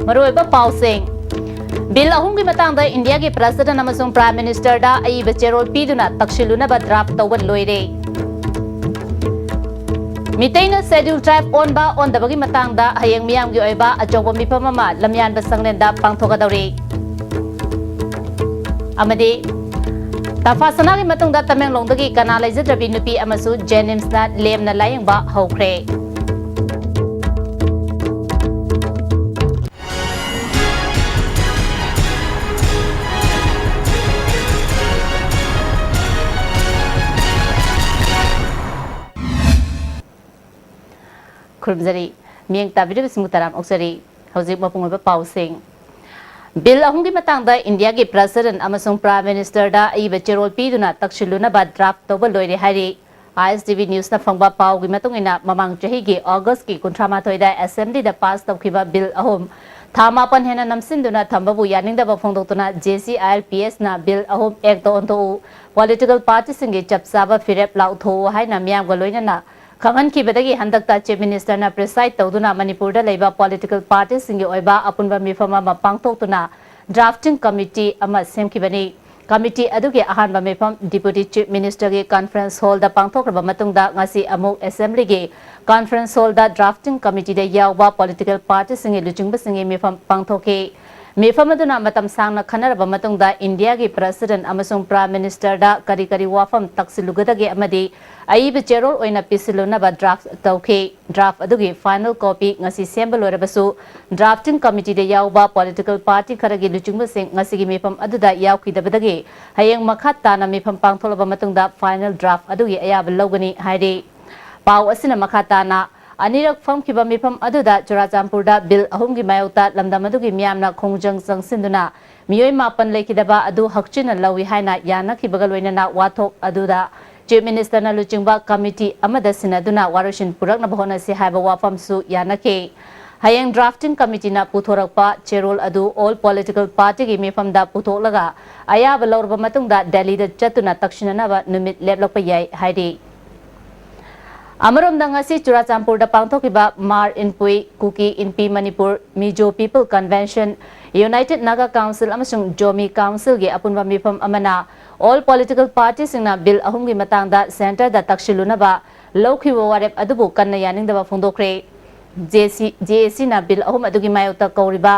मरोइबा पाउसिंग bill अहुम की Matang India के प्रेसिडेंट अमसुंग प्राइम मिनिस्टर दा अईब चेरोल पीदुना तक्सिलुनबा ड्राफ्ट तौबा लोइरे मिटेना शेड्यूल ट्राइब ओनबा ओनदबगी मतंगदा हयेंग मियाम की ओइबा अचौबा मिफम अमा लमयानबा संगलेंदा पांगथोगदौरे अमदे ताफासना की मतुंगदा तमेंगलोंगदगी कना लेजद्रबी नुपी अमसु जेनिम्सना लेमना लायंगबा हौख्रे खुरमजरी मियंग ताबिर सिमुतराम ओक्सरी हौजिक मपुंगबा पाउसिंग बिल अहुम की मतंगदा इंडिया के प्रेसिडेंट अमसुंग प्राइम मिनिस्टर दा अईब चेरोल पीदुना तक्सिलुनबा ड्राफ्ट तौबा लोइरे हाइरे ISTV न्यूज ना फंगबा पाव की मतुंगिना ममांग चही के अगस्त की 38 दा असेंबली दा पास तौखिबा बिल अहुम थामापन हेना नमसिंदुना थंबबु यानिंगदबा फोंदोक्तुना JCILPS ना बिल अहुम एक्ट ओंतो पॉलिटिकल पार्टी सिंगे चपसाबा फिरेप लाउथो हाइना मियाम गलोइना खंगन की बदगी हंदकता चीफ मिनिस्टर ना प्रिसाइड तौदुना मणिपुर दा लेबा पॉलिटिकल पार्टी सिंगे ओइबा अपुनबा मिफमा मा पांगथोक्तुना ड्राफ्टिंग कमिटी अमा सेमखिबनी कमिटी अदुगे अहानबा मिफम डिप्यूटी चीफ मिनिस्टर के कॉन्फ्रेंस हॉल दा पांगथोक्रबा मतुंगदा ngasi अमुक असेंबली के कॉन्फ्रेंस हॉल दा ड्राफ्टिंग कमिटी दा यावबा पॉलिटिकल पार्टी सिंगे लुचिंगबा सिंगे मिफम पांगथोके मिफम अदुना मतम सांगना खनरबा मतुंगदा इंडिया के प्रेसिडेंट अमसुंग प्राइम मिनिस्टर दा करी करी वाफम तक्सिलुगदगे अमदी अईब चेरोल ओइना पिसिलुनबा ड्राफ्ट तौखे ड्राफ्ट अदुगे फाइनल कॉपी ngasi सेंबल लोरबसु ड्राफ्टिंग कमिटी दे यावबा पॉलिटिकल पार्टी खरगे लुचिंगबा सिंग ngasi gi मिफम अदुदा यावखिदबदगे हयेंग मखा ताना मिफम पांगथोलबा मतुंगदा फाइनल ड्राफ्ट अदुगे अयाब लौगनी हाइरे पाव असिना मखा ताना अनिरक फमखिबा मिफम अदुदा चुराचामपुरदा बिल अहुम की मायोता लमदम अदुगी मियामना खोंजंग संगसिंदुना मियोय मापन लेखिदबा अदु हक्चिना लवी हाइना यानखिबगा लोइनना वाथोक अदुदा चीफ मिनिस्टर ना लुचिंगबा कमिटी अमदा सिनादुना वारोशिन पुरकना बहोना से हाइबा वाफमसु यानखे हयेंग ड्राफ्टिंग कमिटी ना पुथोरकपा चेरोल अदु ऑल पॉलिटिकल पार्टी की मिफमदा पुथोलगा अयाब लौरबा मतुंगदा दिल्ली दा चतुना तक्सिननाबा नुमित लेपलकपा याय हाइदे अमरोम दंगसी चुराचामपुर दा पांगथोकिबा मार Inpui Kuki Inpi Manipur Mizo people convention united Naga council अमसुंग जोमी काउंसिल के अपुनबा मिफम अमना ऑल पॉलिटिकल पार्टी सिंगना बिल अहुम की मतंगदा सेंटर दा तक्सिलुनबा लौखिबा वारेप अदुबु कन्ना यानिंगदबा फोंदोखरे JAC ना बिल अहुम अदुगी मायोता कौरिबा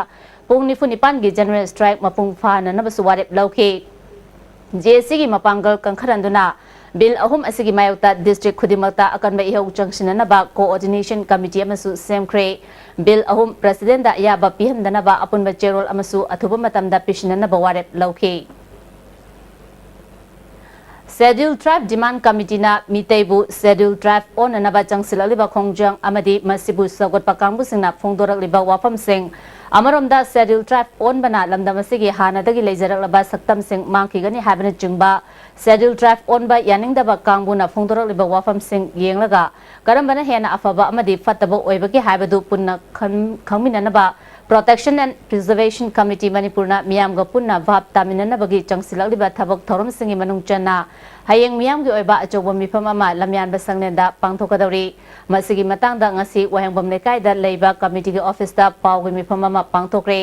पुंग निफु निपान की जनरल स्ट्राइक मपुंग फाननबसु वारेप लौखे JAC की मपांगल कंखरंदुना बिल अहुम असिगी मायोता डिस्ट्रिक्ट खुदिमकता अकनबा इहौ चंगसिननबा कोऑर्डिनेशन कमिटी अमसु सेमख्रे बिल अहुम प्रेसिडेंट दा याबा पिहमदनबा अपुनबा चेरोल अमसु अथुबा मतमदा पिसिननबा वारेप लौखे शेड्यूल ट्राइब डिमांड कमिटी ना मितेबु शेड्यूल ट्राइब ओननबा चंगसिललिबा खोंजंग अमदी मसिबु सगोटपा कांगबुसिंगना फोंदोरकलिबा वाफमसिंग अमरोमदा शेड्यूल ट्राइब ओनबना लमदमसिगी हानादगी लेजरकलबा सक्तमसिंग मांखिगनी हाबन चिंगबा शेड्यूल ट्राइब ओनबा यानिंगदबा कांगबुना फोंदोरकलिबा वाफमसिंग येंगलगा करमबना हेना अफबा अमदी फतबा ओइबगी हाबदु पुन्ना खंगमिननबा प्रोटेक्शन एंड प्रिजर्वेशन कमिटी मणिपुरना मियामगा पुन्ना भाब तामिननबगी चंगसिलकलिबा थबक थौरमसिंगी मनुंग चन्ना हयेंग मियामगी ओइबा अचौबा मिफम अमा लमयानबा संगनेदा पांगथोकदौरी मसिगी मतंगदा ngasi वहेंगबम लेकाइदा लेबा कमिटी के ऑफिस दा पावगी मिफम अमा पांगथोकरे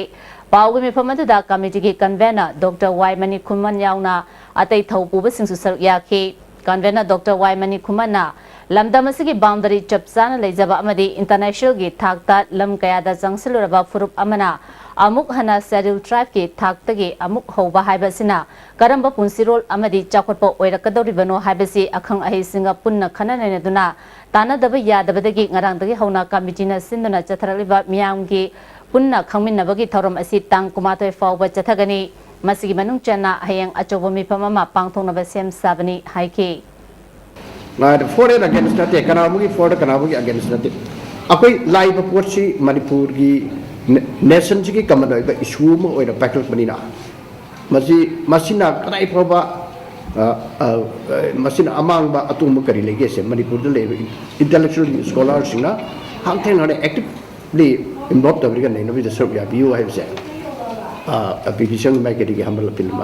पावगी मिफम अदुदा कमिटी के convener doctor Y Mani Khuman यावना अतै थौपुबा सिंसु सरुक याखि कन्वेनर डॉक्टर वाई मनी खुमना लमदम असिगी बाउंडरी चपसाना लेजबा अमदी इंटरनेशनल की थाकता लम कयादा चंगसिलुरबा फुरुप अमना अमुक हना शेड्यूल ट्राइब के थाकतगे अमुक हौबा हाइबसिना करंबा पुंसिरोल अमदी चाखोटपा ओइरकदौरिबनो हाइबसि अखंग अहिसिंगा पुन्ना खनननेदुना तानादबा यादबदगी ngarangdagi हौना कमिटीना सिंदुना चथरलिबा मियामगी पुन्ना खंगमिनबगी थौरम असि तांग कुमाथोय फावबा चथगनी मसिगी मनुंग चना हयेंग अचौबा मिफम अमा पांगथोंनबा same साबनी हाइके for and against that economic for the economic against that akoi live porchi manipur gi nation gi common oiba issue mo oina packle manina masina kanai proba masina amang ba atum kari lege se manipur de lebe intellectual scholars na hangten hare actively involved the vegan no be the serve ya view have said application make it humble film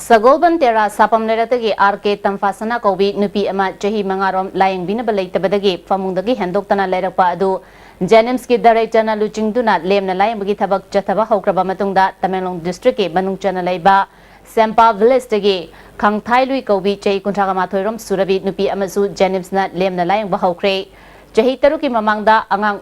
Sagolban Tera Sapam Leratagi RK Tamfasana Kobi Nupi Ama Jahi Mangarom Lying Binabala Tabadagi Famundagi Handokana Lerapa Adu Janims ki Director na Luchingduna Lem na Lying Bagi Tabak Jataba Hokraba Matungda Tamelong District Manung Chana Laiba Sempa Village Tagi Kang Thai Lui Kobi Jay Kuntagama Thoirom Surabi Nupi Amasu Janims na Lem na Lying Bahokre Jahi Taruki Mamangda Angang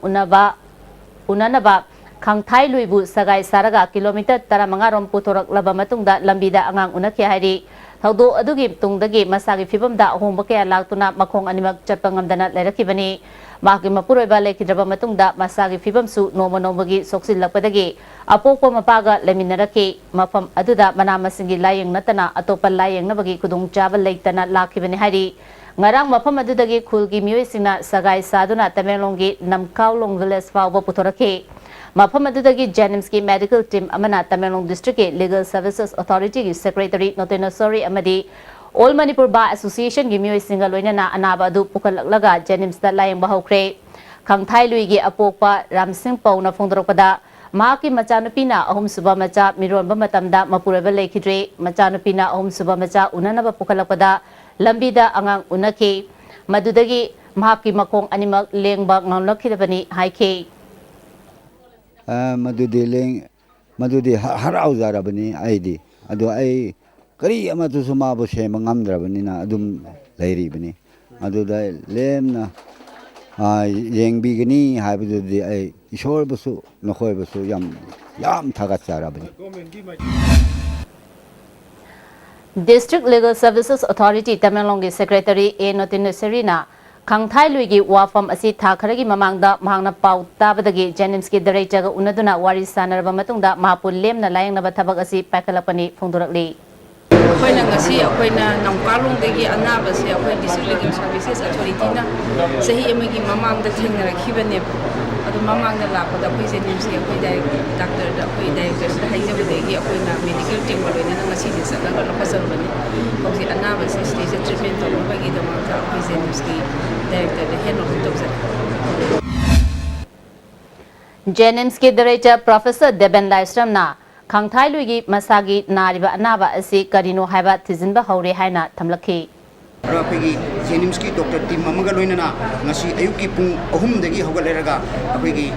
Unanaba Kang Thai Lui Bu Sagai Saraga Kilometer Tara Mangarom Putorak Laba Matungda Lambida Angang Unaki Hari Taudo Adugi Tungdagi Masagi Fibamda Hombakea Laktuna Makong Animak Chapangamdana Lerakibani Maki Mapureba Lekidraba Matungda Masagi Fibamsu Noma Nomagi Soksil Lapadagi Apopo Mapaga Leminaraki Mafam Aduda Manamasingi Laying Natana Atopa Laying Nabagi Kudung Java Laitana Lakibani Hari Ngarang Mafam Adudagi Kulgi Muisina Sagai Saduna Tamelongi Namkaulong Village Fauba Putoraki Mafam adudagi Janimski Medical Team Amana Tamelong District Legal Services Authority Secretary Notenosori Amadi All Manipur Bar Association gi miyoi singa loina na anaba adu pukalaglaga Janims da layang bahokre Kang Thai Lui gi apokpa Ramsing Pau na phongdorokpada Maki machanupi na ahum suba macha mironba matamda mapureba lekhidre machanupi na ahum suba macha unanaba pukalakpada lambida angang unaki madudagi mahaki makong animak lengba ngamlakhidabani haike Madudi harau zarabani aidi adu ai kari amatu sumabu sema ngamdrabani na adum lairi bani adu dai lemna yengbi gani haibudi ai ishor basu nokhoi basu yam thagat zarabani District Legal Services Authority Tamelong Secretary A Notin Serena Kang Thai Lui gi wafam asi thakaragi mamangda mahangna pau tabadagi Janims ki Director unaduna wari sanaraba matungda mahapul lemna layang na bathabag asi pakalapani phongdorakli Akoina ngasi akoina namkalong degi anaba se akoi District Legal Services Authority na sahi amagi mamangda thengnarakhibane adu mamangda lapada akoi Janims ki akoi doctor da akoi director da haijabadegi akoina medical team loina na ngasi se sadaga lokasarubani oksi anaba se stage treatment tawbagi damata akoi Janims ki director da hen of doctor Janims ki Director Professor Deben Laistram na Kang Thai Lui gi masagi nariba anaba asi karino haiba tizinba haure haina thamlakhi Apegi Janimski Dr. Team Mamaga Loinana Nasi Ayuki Pung Ahum Degi Hogaleraga Apegi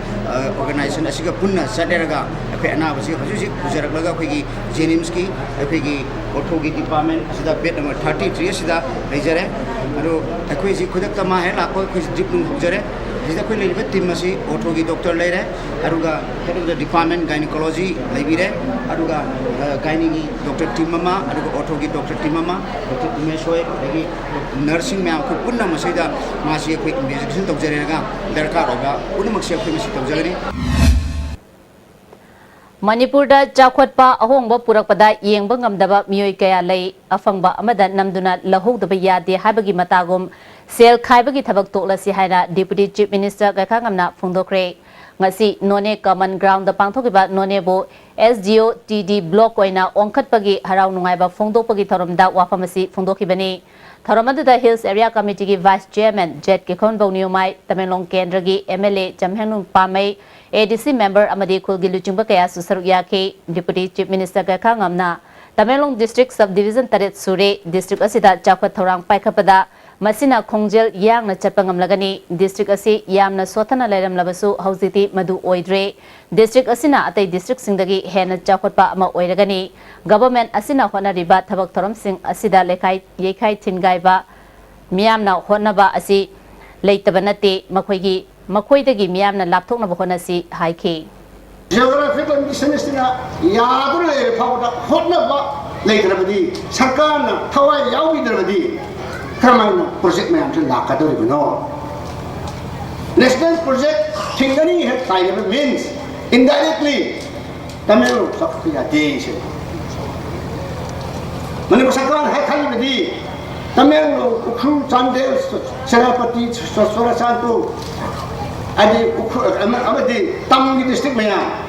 organization Asiga Punna Saderaga Apena was Kuzaraga Pegi Janimski Apegi Otogi Department Sida bed number 33 Sida Rizare Ado Aquisi Kudaka Mahela Quiz Dipun Huzare This is the team Masi Otogi Doctor Lere Aruga head of the department gynecology Libire Aruga gynae Dr. Timama Aruga Otogi Dr. Timama Dr. Timeshoy nursing ma'am could put them Masida Masi quick investigation of Jerega Derkaroga Unamaksia Jagari Manipurda Jakwatpa Ahongba Purakpada Yengbangam Daba Mui Kaya Lay Afangba Amada Namduna Lahog the Bayadi Habagi Matagum Sel Kaibagi Tabak Tolasi Haina Deputy Chief Minister Gakangamna Fundokre Ngasi None Common Ground the Pangtokiba Nonebo SGO TD Block Oina Onkat Pagi Harau Nungaiba Fundo Pagi Torumda Wafamasi Fundokibani Taramadda Hills Area Committee Vice Chairman Jet Kikon Boniumai Tamelong Kendragi MLA Jamhenung Pamay ADC member Amadi Kulgi Luchimba Kaya Susaruyake Deputy Chief Minister Gakangamna Tamelong District Subdivision Taret Sure District Asida Jakwat Thorang Paikapada Masina Kongjel Yang na Chapangam Lagani District Asi Yam na Sotana Leram Labasu Hausiti Madu Oidre District Asina Atay District Singdagi Hena Jakwatpa Ama Oiragani Government Asina Hona Riba Tabak Thoram Sing Asida Lekai Yekai Tingaiba Miam na Honaba Asi Leitabanate Makwegi Makwedagi Miam na Laptok na Bohonasi Haike Geographical Missionistina Yadule Powder Honaba Laitrabadi Sakana Tawai Yawi Dravadi Kamano project may until Lakadori no. National project Tingani had kind of means indirectly Tamil Sakya days. Manipasakan had kind of the Tamil Ukru Chandel Serapati Sorasanto Amadi Tamil district Maya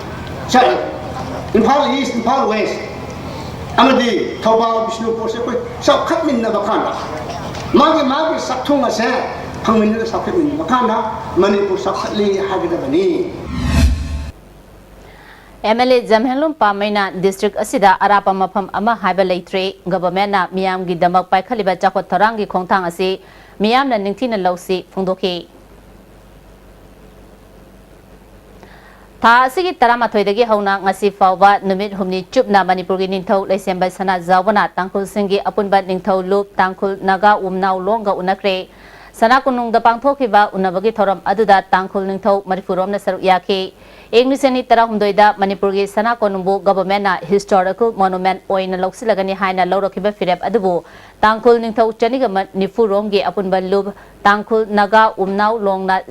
in Palo East and Palo West Amadi Tobal Vishnu Posek so cut me never can. Magi Satunga said, Pangmin the Sakit Makana, Manipur Sakli Hagabani. MLA Jamhenlum Pamaina District Asida Arapa Mafam Ama Haiba Leitre Government Miam Gidamak Paikaliba Chakot Tarangi Kongtang Asi Miam na Ningtina Lausi Fundoki Ta Sigi Taramathoidagi Hauna Ngasi Fauba Numit Humni Chupna Manipurgi Ningthau Leisemba Sana Zawana Tangkul Singi Apunba Ningthau Loop Tangkul Naga Umnau Longa Unakre Sana Kunung da Pangthokiba Unabagi Thoram Aduda Tangkul Ningthau Maripurom na Saru Yaki Englisani Tarahumdoida Manipurgi Sana Konumbu Government Historical Monument Oina Loksilagani Haina Lorokiba Firep Adubu Tangkul Ningthau Chanigama Nifuromgi Apunba Loop Tangkul Naga Umnau Longna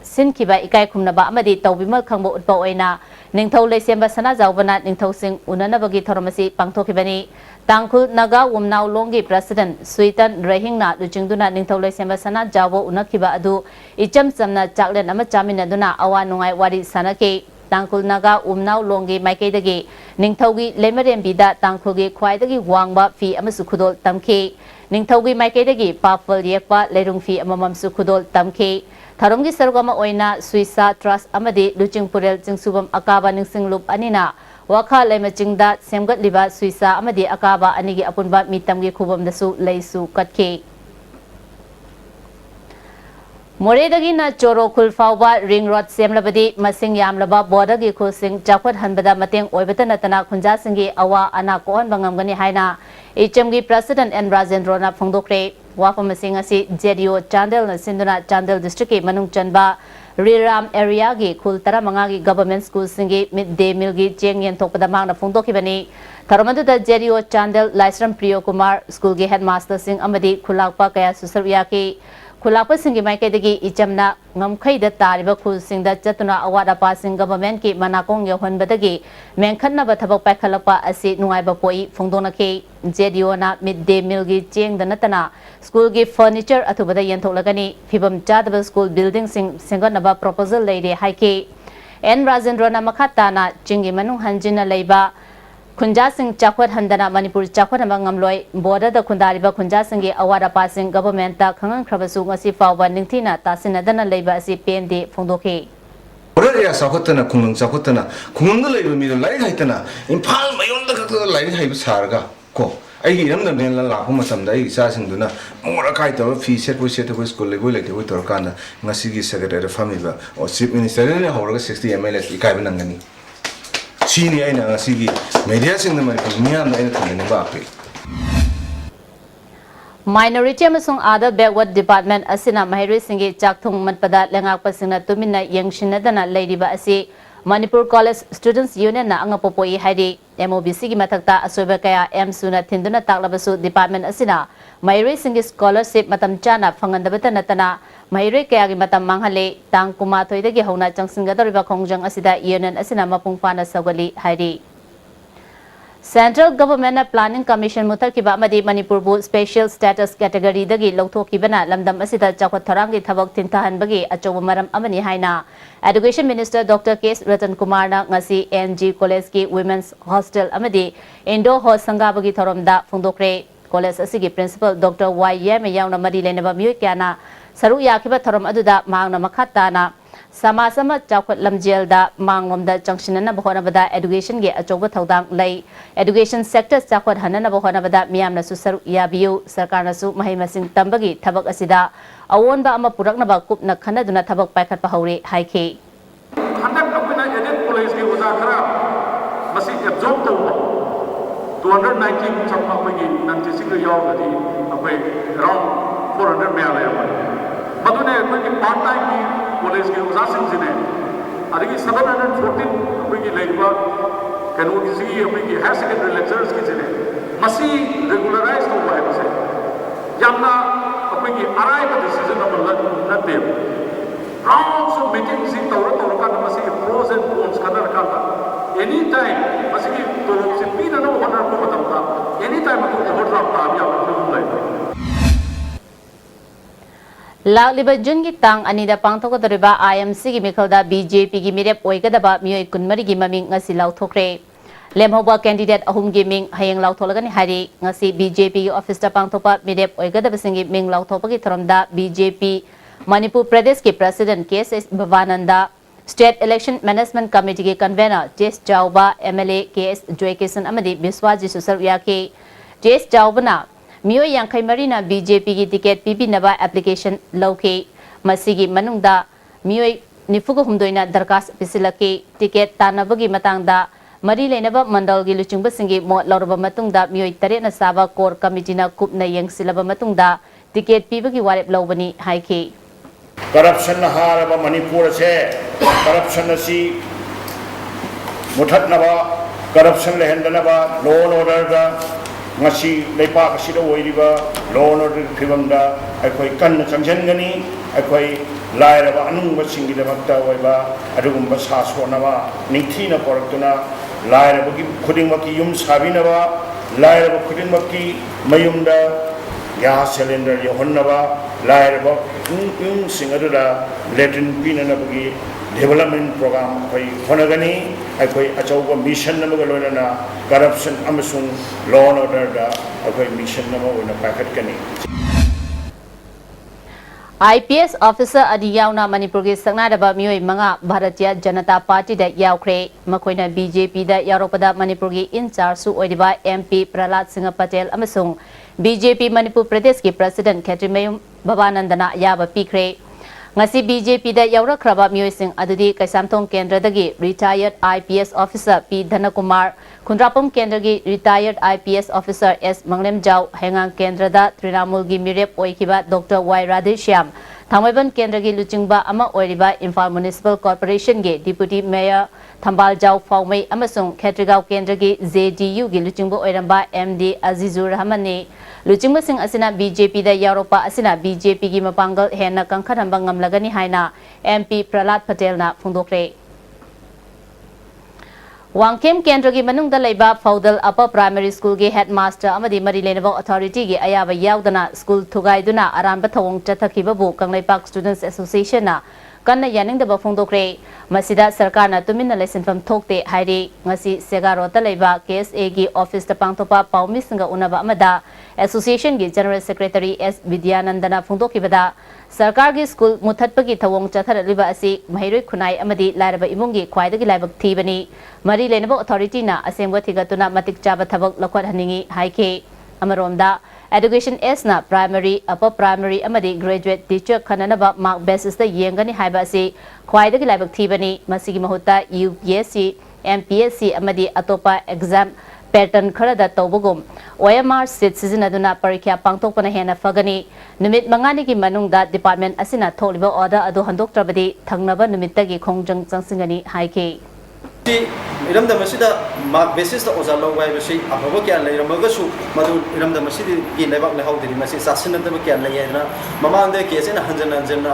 Sinkiba Ikai Kumnaba Amadi Taubimal Kambo Utpa Oina Ningthau Leisemba Sana Zaubana Ningthau Sing Unanabagi Thoramasi Pangtokibani Tangkul Naga Umnau Longi President Suitan Rahingna Luchingduna Ningthau Leisemba Sana Jawo Unakiba Adu Icham Samna Chaklen Ama Chamina Duna Awa Nungai Wari Sanake Tangkul Naga Umnau Longi Maikaidagi Ningthaugi Lemerembida Tangkulgi Kwaidagi Wangba Fi Amasukudol Tamki Ningthaugi Maikaidagi Papal Yekpa Lerung Fi Amamam Sukudol Tamki Tharumgi Sarugama Oina Suisa Trust Amadi Luching Purel Jingsubam Akaba Ningsing Loop Anina Waka Lemachingda Semgat Liba Suisa Amadi Akaba Anigi Apunba Mitamgi Kubam Dasu Leisu Katke Moredagi na Choro Kulfauba Ring Road Semlabadi Masing Yamlaba Bodagi Kusing Jakwat Hanbada Mateng Oibata Natana Kunja Singi Awa Ana Kohan Bangamgani Haina HMG President N. Rajendrona Phongdokre Wafa Masing Asi JDO Chandel na Sinduna Chandel District Manung Chanba Riram area gi Kul Taramangagi Government School Singi Midday Meal gi Cheng Yen Thokpada Mangna Phongdokibani Tharamadu da JDO Chandel Laisram Priyo Kumar School gi Headmaster Singh Amadi Khulakpa Kaya Susarwiyaki Khulakpa Singh Maikaidagi Ichamna Ngamkhaida Tariba Khul Singda Chatuna Awada Passing Government ki Manakong Yohanbadagi Menkhanna Bathabak Paikhalakpa Asi Nungaiba Poi Phongdonaki JDO na Midday Meal gi Cheng Danatana School gi furniture Athubada Yentholagani Fibam Chadaba School Building Sing Singanaba Proposal Lady Haiki N. Rajendrona Makhatana Chingi Manung Hanjina Leiba Kunja Singh Chakwat Handana Manipur Chakwat Amangamloi Border the Kundariba Kunja Singhi Awada Passing Government ta Kangan Krabasu Ngasi Fauba Ningtina Tasinadana Leiba Si PND Phongdoki Border Sakotana Kunung Sakotana Kunga Leiba Middle Light Haitana in Palm Mayonda Light Haib Sarga Ko I hear them the Lahoma some day Sasinduna Morakaita fee set with set with school level like with Torkana Masigi Secretary Family or Chief Minister in a 60 MLS Ikabanangani. Senior in a Sigi, medias in the Manian and the Bapi. Minority Amasung other backward department Asina Mahiri Singi Chakthung Matpada Langak Pasina Tumina Yang Shinadana Lady Basi Manipur College Students Union na Angapopoi Hadi MOBC gi matakta asoba kaya M Suna Tinduna Taklabasu Department Asina Mahiri Singi Scholarship Matam Chana Fangandabata Natana Mahiri kaya gi matam manghale tang kumatoidagi hauna changsingadariba khongjang asida Union Asina Mapung Pana Sagali Hadi Central Government Planning Commission Mutarkiba Amadi Manipur Bu Special Status Category Dagi Lawthokibana Lamdam Asida Chawat Tharangi Thabak Tintahanbagi Achoba Maram Amani Haina Education Minister Dr. K. Ratan Kumar na ngasi NG College ki Women's Hostel Amadi Indo Host Sangabagi Thoramda Phongdokre College asigi Principal Dr. Y. Yem Yauna Madi Lenaba Mui Kyana Saru Yakiba Thoram Aduda Mangna Makhatana Sama-sama Chawat Lamjelda Manglomda Junctionana Bahonabada Education ge Achoba Thaudang Lay Education Sector Chawat Hanana Bahonabada Miamna Susaru Yabiu Sarkarna Su Mahimasing Tambagi Thabak Asida Awonba Ama Puraknaba Kupna Khanaduna Thabak Paikat Pahori Haiki Handak apna edit police ke uzakara masi absorb to 219 chapma pagi nanti single yaw gadi apai around 400 me ala madune apni part time ki police ke uzasing jine adigi 714 apni leiba kanu kisi apni higher secondary lecturers ki jine masi regularize to hai mase yamna apni arrive decision na de rounds of meetings in Toro kan masi pros and cons kanar kala anytime masi ki Toro se pina no honor ko batamta anytime ko overdraft ta abya ko lai Lagliba Jun gi tang anida pangthok dariba IMC gi mikhalda BJP gi mirep oigadaba mioi kunmari gi maming ngasi lauthokre lemhoba candidate ahum gi ming hayeng lautholagani hari ngasi BJP gi office ta pangthopa mirep oigadaba singi ming lauthopa gi tharamda BJP Manipur Pradesh ke President K.S. Bhavananda State Election Management Committee के convener Jes Jauba MLA KS Joykeson amadi Biswaji Susar Yaki Jes Jaubana Mio Yankai Marina BJP की ticket PP नवा application लौके मसीगी मनुंगदा Mio Nifuga Humdoina Darkas Pisilaki ticket Tanabagi Matangda Mari Lenaba Mandal Giluchumba Singi Mo Lorba Matungda Mio Tarena Saba Core Committee na Kupna Yang Silaba Matungda ticket Pibaki Warep Lobani Haiki Corruption haraba Manipur se corruption asi muthatnaba corruption lehendanaba law and order da ngasi leipa kasi da oiriba law and order phibamda akhoi kan changjangani akhoi lairaba anungba singi da makta oiba adugumba sasonaba ningthina poraktuna lairaba ki khudingmaki yum sabinaba lairaba khudingmaki mayumda gas cylinder yohonnaba lairaba singadura latin pinanabagi development program koi honagani akoi achauba mission namaga loinana corruption amasung law and order da akoi mission nama oina packet kani IPS officer Adiyauna Manipur ki Sangnadaba Mioi Manga Bharatiya Janata Party da Yaukre Makoina BJP da Yaropada Manipur ki in charge su oidiba MP Prahlad Singh Patel amasung BJP Manipur Pradesh ki President Khetrimayum Babanandana Yaba Pikre Ngasi BJP da Yaurakraba Mioi Singh Adudi Kaisamthong Kendra dagi retired IPS officer P Dhanakumar Kundrapam Kendra gi retired IPS officer S Manglem Jau Hengang Kendra da Trinamool gi Mirep Oikiba Dr. Y Radheshyam Thangmaiban Kendra gi Luchingba ama oiriba Imphal Municipal Corporation gi Deputy Mayor Thambal Jau Faumei amasung Khetrigao Kendra gi JDU gi Luchingba oiramba MD Azizur Rahman Luchingba Singh asina BJP da Yaropa asina BJP gi mapangal henna kangkharamba ngamlagani haina MP Prahlad Patel na phungdokre Wangkem Kendra ki manungda leiba Faudal Upper Primary School ki headmaster amadi mari lenaba authority ki ayaba yaudana school thugaiduna aranba thawong chathakibabu Kanglaipak Students Association na kanna yaningdaba phungdokre masida sarkar na tuminna laisinfam thokte hairi ngasi segarota leiba KSA ki office ta pangthopa paumi singa unaba amada association ki general secretary S Vidyanandana phungdokibada sarkar ki school muthatpagi thawong chatharaliba asi mahiroi khunai amadi lairaba imungi khwaidagi laibak thibani mari lenaba authority na asengwa thigatuna matik chaba thabak lakwat haningi haike amaromda education S na primary upper primary amadi graduate teacher khananaba mark basis ta yengani haiba asi khwaidagi laibak thibani masigi mahutta UPSC MPSC amadi atopa exam pattern kharada tawbugum OMR seat sizinaduna parikya pangtokpana hena fagani numit mangani ki manungda department asina tholiba order adu handoktrabadi thangnaba numittagi khongjang changsingani haike Iram da masida mark basis da ozalo wai basi ababa kya leiramaga su madu iram da masidi ki lebak le hawdiri masi sasin da kya leyena mamang da ke sena hanjan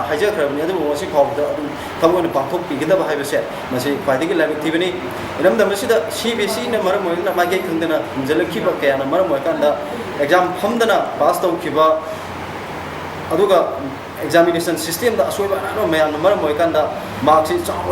haja khrabni adu wasi khawda adu thamgon pangthok pigida ba haibase masi khwaidigi lebak tibani iram da masida CBC na maram moina mage khangdana jalakhi ba kya na maram moikanda exam hamdana pass taw khiba aduga examination system da asoi ba no mayam number moikanda marks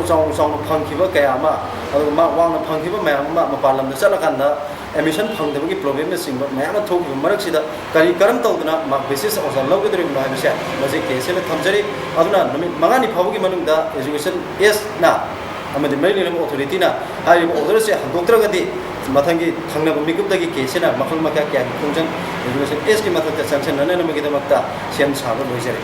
chong phangkiba kaya ma adu ma wang phangkiba mayam ma mapalam da chalakanda admission phangdabagi problem na singba mayam thok marak sida kari karam tawduna mark basis ozal logedri ma habisa maji case le thamjari aduna mangani phawgi manungda education yes na amadi mailin authority na hai order se doctor gadi matangi thangna mikupdagi case na makhal maka kya khongjang education es ki mathak sanction nana namagi damakta sem sabo loisare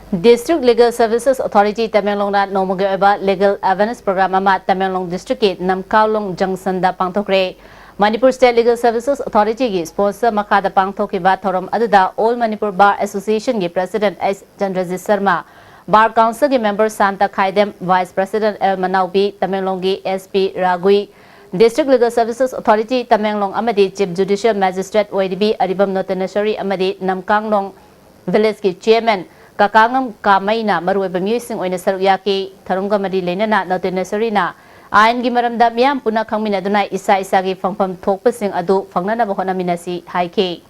District Legal Services Authority Tamenglong na nomugi oiba Legal Awareness Program ama Tamenglong District ki Namkaulong Junction da pangthokre Manipur State Legal Services Authority ki sponsor makada pangthokiba thorom aduda All Manipur Bar Association ki President S Chandrajit Sharma Bar Council ki member Santa Khaidem Vice President L Manaubi Tamenglong ki SP Ragui District Legal Services Authority Tamenglong amadi Chief Judicial Magistrate OIDB Aribam Notanashari amadi Namkanglong Village ki Chairman Kakangam Kamaina Marueba Musing oina saruyaki Tarunga Mari Lenana Notanashari na Ain gi maramda miyam puna khangmina duna isa gi phangpham thokpasing adu phangnana bahona minasi haike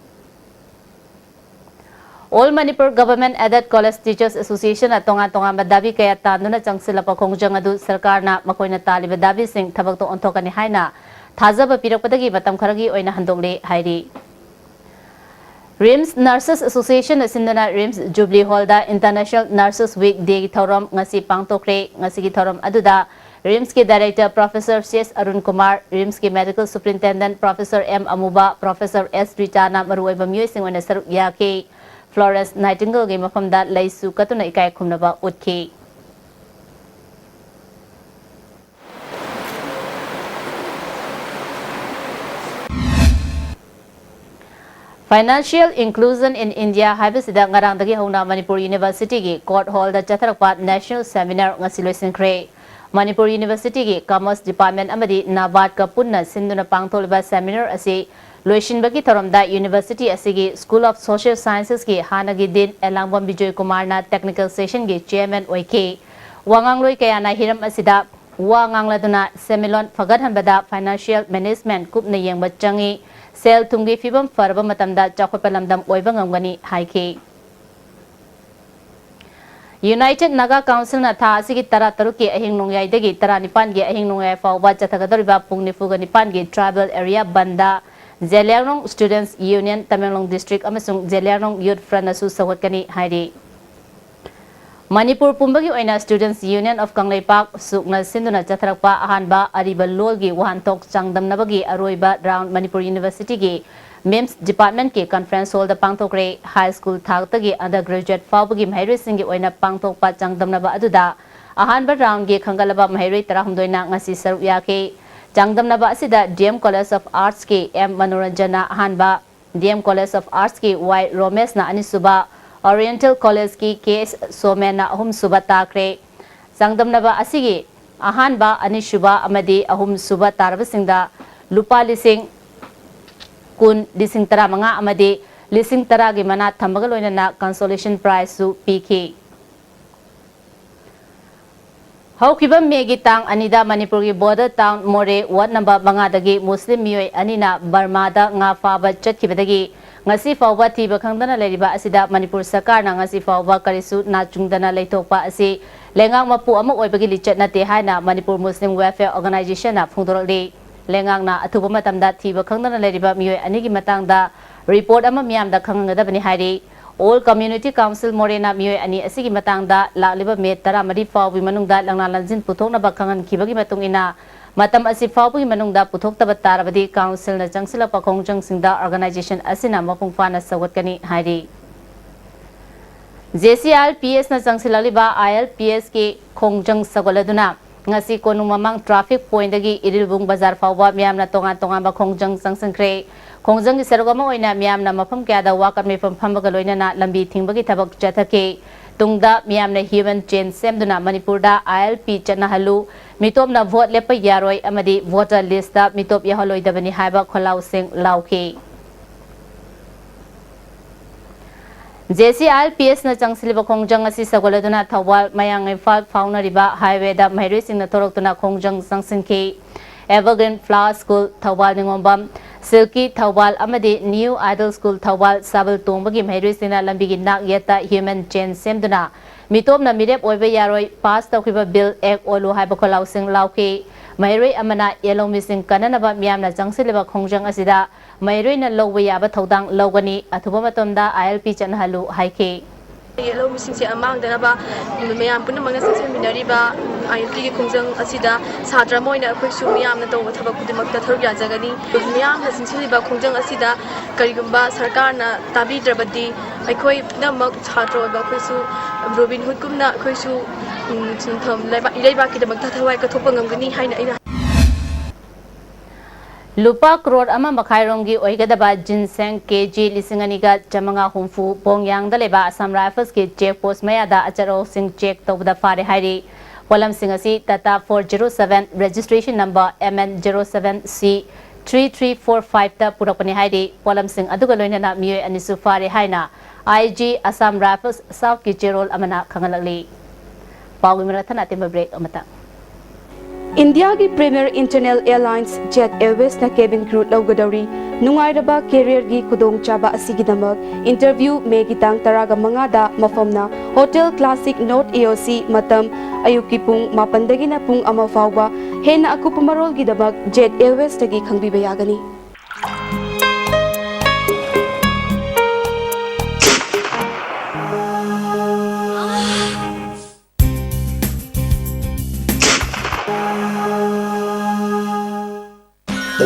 All Manipur Government Aided College Teachers Association atonga madabi kaya tanduna changsila pakhongjang adu sarkar na makoina taliba dabi sing thabak to onthokani haina thajaba pirakpadagi matam kharagi oina handongle hairi RIMS Nurses Association asindana RIMS Jubilee Hall da International Nurses Week Day gi thorom ngasi pangtokre ngasi gi thorom aduda RIMS ki Director Professor C.S. Arun Kumar, RIMS ki Medical Superintendent Professor M. Amuba, Professor S. Ritana maruoiba miyoi sing oina saruk yaki Florence Nightingale gi mafamda laisu katuna ikai khumnaba utki. Financial Inclusion in India haibasida ngarang dagi hona Manipur University gi Court Hall da chatharakpa National Seminar ngasi loisinkhre. Manipur University gi Commerce Department amadi NABARD ka punna sinduna pangtholba seminar asi loisinbagi tharomda University asigi School of Social Sciences gi hanagi din Elangbom Bijoy Kumar na technical session gi chairman oike. Wangang loi kayana hiram asida wangang laduna semilon fagadhanbada financial management kupna yengba changi Sel Tungi Fibam Farba Matamda Chakopalamdam Oivangangani Haiki. United Naga Council na tha asigi tara taruki ahing nongyai dagi tara nipan gi ahing nongyai fawba chathagadoriba pungni fuga nipan gi tribal area banda Zeliangrong Students Union Tamenglong District amasung Zeliangrong Youth Front asu sawatkani hairi. Manipur Pumbagi oina Students Union of Kangleipak sukna sinduna chatharakpa ahanba ariba lolgi wahantok changdamnabagi aroiba round Manipur University gi MEMS Department ki conference hall da pangtokre high school thagtagi undergraduate fawbagi mahirai singi oina pangtokpa changdamnaba aduda ahanba round gi khangalaba mahirai tarahumdoina ngasi saruk yake changdamnaba asida DM College of Arts ki M Manoranjana ahanba DM College of Arts ki Y Romesh na anisuba Oriental College ki K.S. Somena ahum suba takre sangdamnaba asigi ahanba anishuba amadi ahum suba tarabasingda lupa lising kun lising tara manga amadi lising tara gi mana thambaga loina na consolation prize su pk Haukiba megi tang anida Manipur gi border town More ward number manga dagi Muslim miyoi anina Burma da nga faba chatkibadagi ngasi fawba thiba khangdana leriba asida Manipur Sarkar na ngasi fawba karisu na chungdana leithokpa asi lengang mapu ama oibagi lichat nate haina Manipur Muslim Welfare Organization na phungdorli lengang na athuba matamda thiba khangdana leriba miyoi anigi matangda report ama miyamda khangadabani hairi All Community Council Morena miyoi ani asigi matangda lagliba me 13 fawbi manungda langna lanjin puthokna bakhangan khibagi matungina Matam asi fawbagi manungda puthokta tarabadi council na changsila pakhongjang singda organization asina mapung fana sawatkani hairi JCILPS na changsila liba ILPS ki khongjang sagoladuna ngasi konung mamang traffic point dagi irilbung bazar fawba miyamna tonga ba khongjang sangsangkre khongjang gi sargama oina miyamna mafam kyada wakat me phambaga loina na lambi thingbagi thabak chathake tungda miyamna human chain semduna Manipurda ILP chanahalu mitop na vote lepa yaroi amadi voter list da mitop yahaloi dabani haiba kholau sing lauki JCILPS na changsiliba khongjang asi sagoladuna thawal mayang Imphal fauna riba highway da mairoi sing na toroktuna khongjang sangsinki Evergreen Flower School Thawal Ningombam Silky Thawal amadi New Idol School Thawal Sabal Tombagi mairoi sing na lambigi nak yata human chain semduna mitop na mirep oiba yaroi pass tawkiba bill ek olu haiba kholau sing lauki mairoi amana yellow missing kananaba miyamna changsiliba khongjang asida mairoi na lowwa yaba thodang logani athuba matomda ILP chanhalu haiki Yellow missing si amang danaba mayam puna mga sa seminary-ba ILP ki khongjang asida satra moina akhoi su miyam na tawba thabak kudimakta tharuk yajagani miyam na sinsiliba khongjang asida karigumba sarkar na tabidrabadi akhoi namak satra ba akhoi su Robin Hood kumna akhoi su thum laiba ki damakta thawai ka thopa ngamgani haina ina Lupa crore ama makhairongi oigadaba ginseng kg lisinganiga chamanga humfu pongyang daleba Assam Rifles ki check post mayada acharo sing check tobda fare hairi polam singasi tata 407 registration number MN07C 3345 ta purakpani hairi polam sing aduga loinana miyoi anisu fare haina IG Assam Rifles South ki cherol amana khangalali pawi marathana timba break amata India ki Premier International Airlines Jet Airways na cabin crew laugadori nungairaba career gi kudong chaba asigidamak interview me gitang taraga mangada mafamna Hotel Classic North AOC matam ayuki pung mapandagi na pung ama fawba hena aku pamarol gidamak Jet Airways tagi khangbiba yagani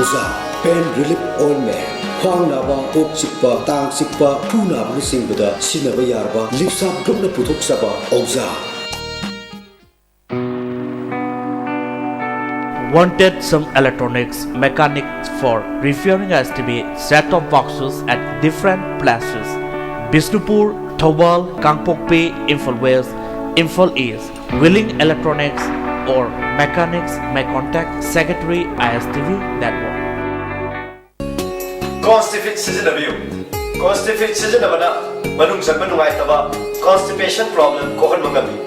Oza Pain Relief Ointment Khwang naba kok chikpa tang chikpa phu naba ni singbada sinaba yarba lipsap group na puthok saba Oza Wanted some electronics mechanics for repairing STB set-top boxes at different places. Bisnupur, Thobal, Kangpokpi, Imphal West, Imphal East. Willing electronics or mechanics may contact Secretary ISTV Network. Constipate season view. Constipate season abana manung san manungai taba constipation problem kohan mangami.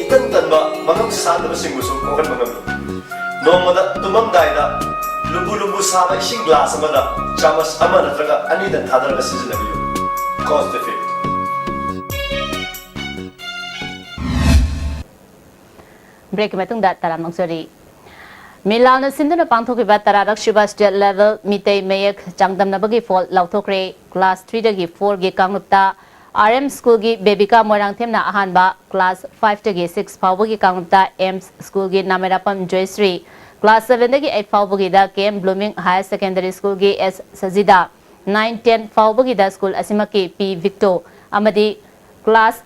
Itan tanba mangam sadaba singmusu kohan mangami. Nomada tumam daida lubu saba ising glass amada chamas ama natraga ani da thadaraga season view. Constipate. Break matung da taram nongsori. Milana Sindhuna Pangthokiba Tararak Shiva State Level Mitei Mayek Changdam Nabagi Fall Lauthokre Class 3 Dagi 4 Gi Kanglupta RM School Gi Bebika Moirang Themna Ahanba Class 5 Dagi 6 Phawagi Kanglupta Ames School Gi Namerapam Joysri Class 7 Dagi 8 Phawagi Da KM Blooming Higher Secondary School Gi S Sajida 9-10 Phawagi Da School Asimaki P Victor Amadi Class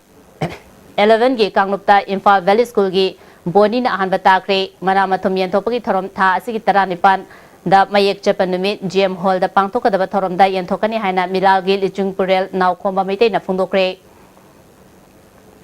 11 Gi Kanglupta Imphal Valley School Gi Boni na ahan batakre maramathum yentopagi thorom tha asigi taranipan da mayek chapan numit GM Hall da pangthoka da thorom da yenthokani haina Milal-gi Lichung Purel Naukhomba Meitei na phungdokre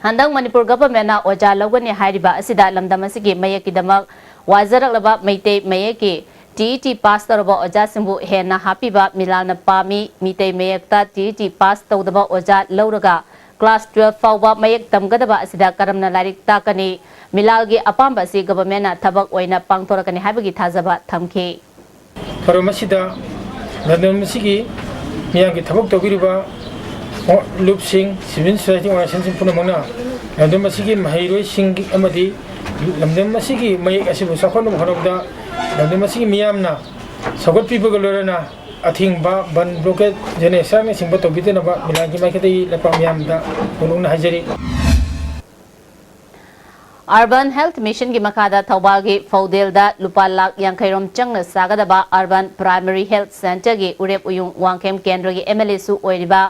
Handang Manipur government na oja logani hairiba asida lamdam asigi mayek kidamak wajarak laba Meitei mayeki TET pass toroba oja simbu hena hapiba Milal na pami Meitei mayekta TET pass tawdaba oja lauraga Class 12 fawba mayek tamgadaba asida karamna larik takani Milal-gi apamba si government na thabak oina pangthorakani haibagi thajaba thamki Paramasida Nadamsigi Miyagi Tabak Togiriba Loop Singh Civil Society Organization Punamana Nadamasigi Mahiroi Singh Amadi Lamdamasigi Mayek Asibu Sakonu Hanogda Nadamasigi Miyamna Sagot people Galorana Athing Ba Ban Blocket Generation Simbato Bitanaba Milagi Makati Lapamyamda Uluna Hajari Urban Health Mission gi makada Thobal gi Faudel da lupa lak yankairom changna sagadaba Urban Primary Health Center gi urep uyung wangkem kendra gi MLA su oiriba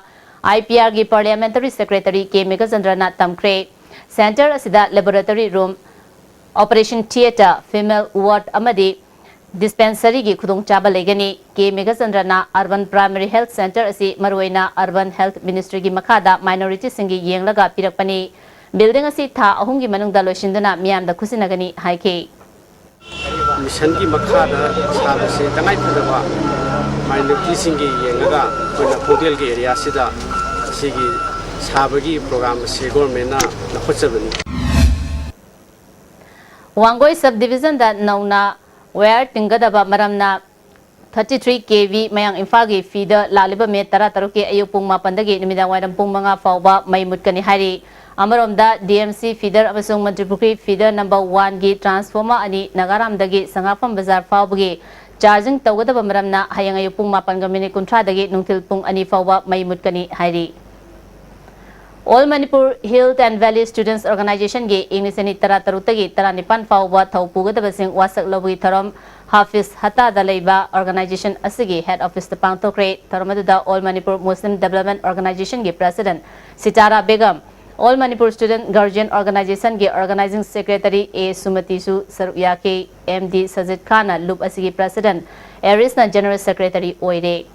IPR gi Parliamentary Secretary K Megachandra tamkre Center asida laboratory room Operation Theatre Female Ward amadi dispensary gi khudong chaba legani K Megachandra Urban Primary Health Center asi maroina Urban Health Ministry gi makada minority singi yenglaga pirakpani Building asi tha ahum gi manungda loishinduna miyamda khusinagani haike Mission gi makhada sabase tangai phadaba minority singi yengaga kona Faudel gi area sida sigi sabagi program se government na nakhochabani Wangoi subdivision da nauna where tingadaba maramna 33 kV mayang Imphal gi feeder laliba me tara taruki ayupung mapandagi numidang wairam pung mga fawba may mutkani hari Amaromda DMC feeder amasung Mantripukri feeder number 1 gi transformer ani Nagaramdagi Sangapam Bazar fawbagi charging tawgadaba maramna hayang ayupung mapan gamini kuntra dagi nungtil pung ani fawba may mutkani hairi All Manipur Health and Valley Students Organization gi Inglisani tara tarutagi tara nipan fawba thawpugadaba sing wasak lobagi tharom Hafiz Hatta Dalaiba Organization asigi head office the Pangtokre Tharamaduda All Manipur Muslim Development Organization gi President Sitara Begum All Manipur Student Guardian Organization ge Organizing Secretary A Sumatisu Saruyake MD Sajid Khana Loop asigi President Aris na General Secretary Oire